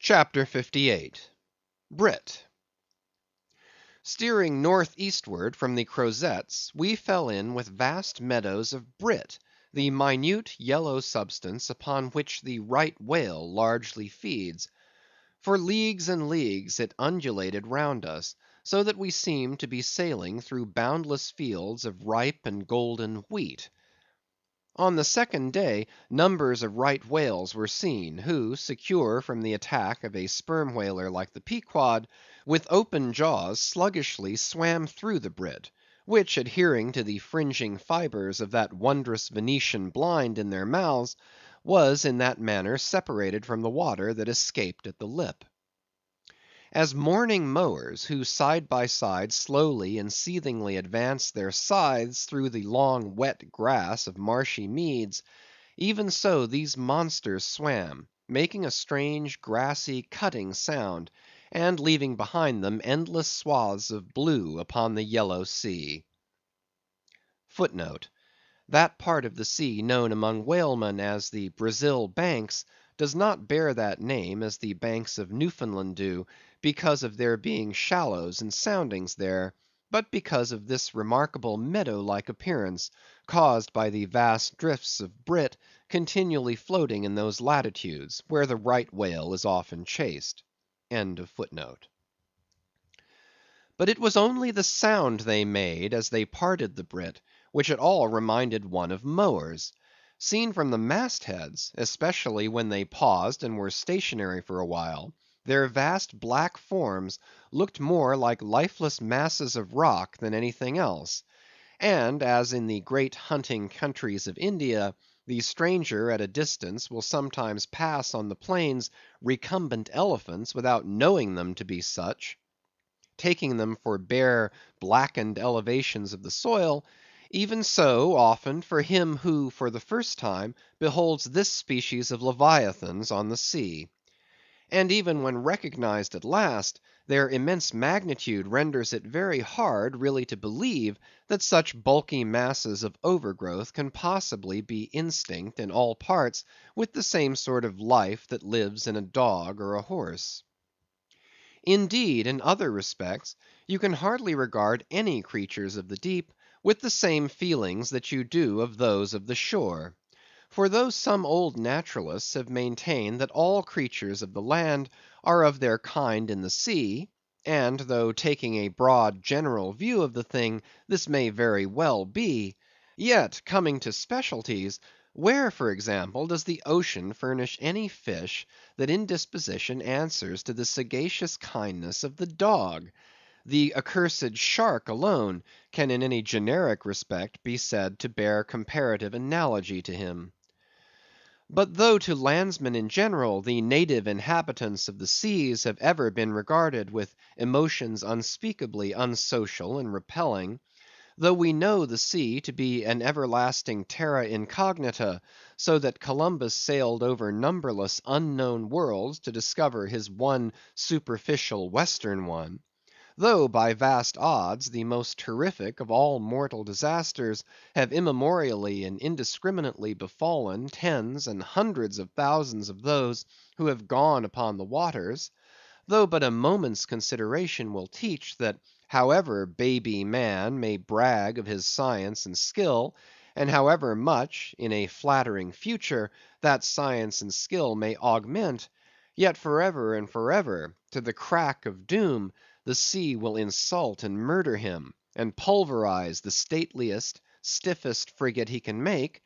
CHAPTER 58. Brit. Steering north-eastward from the Crozetts, we fell in with vast meadows of brit, the minute yellow substance upon which the right whale largely feeds. For leagues and leagues it undulated round us, so that we seemed to be sailing through boundless fields of ripe and golden wheat. On the second day, numbers of right whales were seen, who, secure from the attack of a sperm whaler like the Pequod, with open jaws sluggishly swam through the brit, which, adhering to the fringing fibres of that wondrous Venetian blind in their mouths, was in that manner separated from the water that escaped at the lip. As morning mowers, who side by side slowly and seethingly advance their scythes through the long wet grass of marshy meads, even so these monsters swam, making a strange grassy cutting sound, and leaving behind them endless swaths of blue upon the yellow sea. That part of the sea known among whalemen as the Brazil Banks does not bear that name as the banks of Newfoundland do, because of there being shallows and soundings there, but because of this remarkable meadow-like appearance, caused by the vast drifts of brit continually floating in those latitudes, where the right whale is often chased. But it was only the sound they made as they parted the brit, which at all reminded one of mowers. Seen from the mastheads, especially when they paused and were stationary for a while, their vast black forms looked more like lifeless masses of rock than anything else; and as in the great hunting countries of India, the stranger at a distance will sometimes pass on the plains recumbent elephants without knowing them to be such, taking them for bare blackened elevations of the soil, even so often for him who for the first time beholds this species of leviathans on the sea. And even when recognized at last, their immense magnitude renders it very hard really to believe that such bulky masses of overgrowth can possibly be instinct in all parts with the same sort of life that lives in a dog or a horse. Indeed, in other respects, you can hardly regard any creatures of the deep with the same feelings that you do of those of the shore. For though some old naturalists have maintained that all creatures of the land are of their kind in the sea, and though taking a broad general view of the thing, this may very well be; yet coming to specialties, where, for example, does the ocean furnish any fish that in disposition answers to the sagacious kindness of the dog? The accursed shark alone can in any generic respect be said to bear comparative analogy to him. But though to landsmen in general the native inhabitants of the seas have ever been regarded with emotions unspeakably unsocial and repelling; though we know the sea to be an everlasting terra incognita, so that Columbus sailed over numberless unknown worlds to discover his one superficial western one; though by vast odds the most terrific of all mortal disasters have immemorially and indiscriminately befallen tens and hundreds of thousands of those who have gone upon the waters; though but a moment's consideration will teach, that however baby man may brag of his science and skill, and however much, in a flattering future, that science and skill may augment, yet forever and forever, to the crack of doom, the sea will insult and murder him, and pulverize the stateliest, stiffest frigate he can make;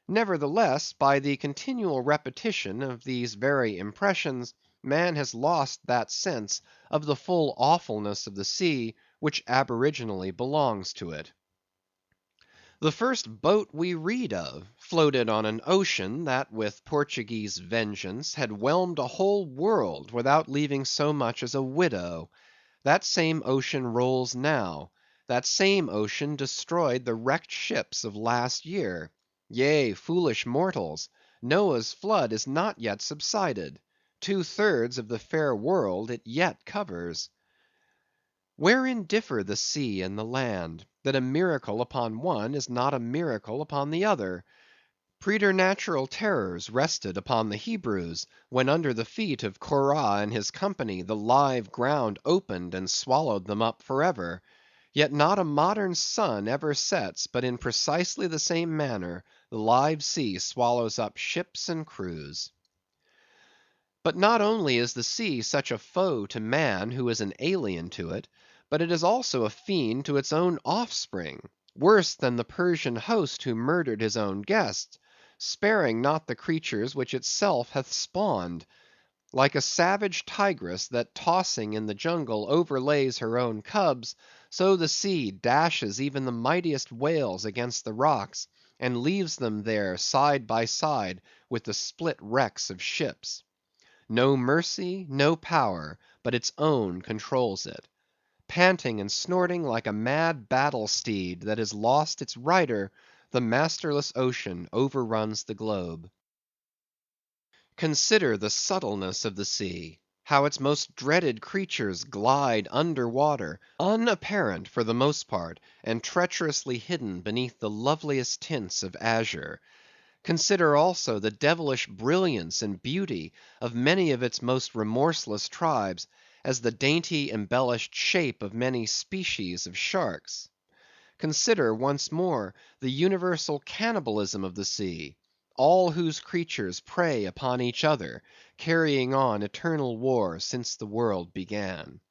nevertheless, by the continual repetition of these very impressions, man has lost that sense of the full awfulness of the sea which aboriginally belongs to it. The first boat we read of, floated on an ocean that with Portuguese vengeance had whelmed a whole world without leaving so much as a widow. That same ocean rolls now; that same ocean destroyed the wrecked ships of last year. Yea, foolish mortals, Noah's flood is not yet subsided; 2/3 of the fair world it yet covers. Wherein differ the sea and the land, that a miracle upon one is not a miracle upon the other? Preternatural terrors rested upon the Hebrews, when under the feet of Korah and his company the live ground opened and swallowed them up for ever. Yet not a modern sun ever sets but in precisely the same manner the live sea swallows up ships and crews. But not only is the sea such a foe to man who is an alien to it, but it is also a fiend to its own offspring, worse than the Persian host who murdered his own guests, sparing not the creatures which itself hath spawned. Like a savage tigress that tossing in the jungle overlays her own cubs, so the sea dashes even the mightiest whales against the rocks, and leaves them there side by side with the split wrecks of ships. No mercy, no power, but its own controls it. Panting and snorting like a mad battle steed that has lost its rider, the masterless ocean overruns the globe. Consider the subtleness of the sea; how its most dreaded creatures glide under water, unapparent for the most part, and treacherously hidden beneath the loveliest tints of azure. Consider also the devilish brilliance and beauty of many of its most remorseless tribes, as the dainty embellished shape of many species of sharks. Consider, once more, the universal cannibalism of the sea, all whose creatures prey upon each other, carrying on eternal war since the world began.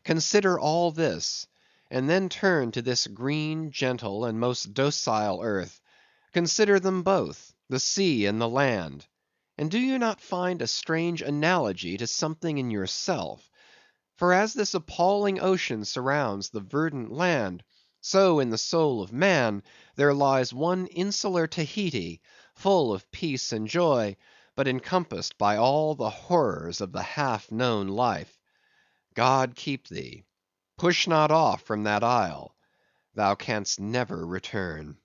Consider all this, and then turn to this green, gentle, and most docile earth. Consider them both, the sea and the land, and do you not find a strange analogy to something in yourself? For as this appalling ocean surrounds the verdant land, so in the soul of man there lies one insular Tahiti, full of peace and joy, but encompassed by all the horrors of the half known life. God keep thee! Push not off from that isle; thou canst never return.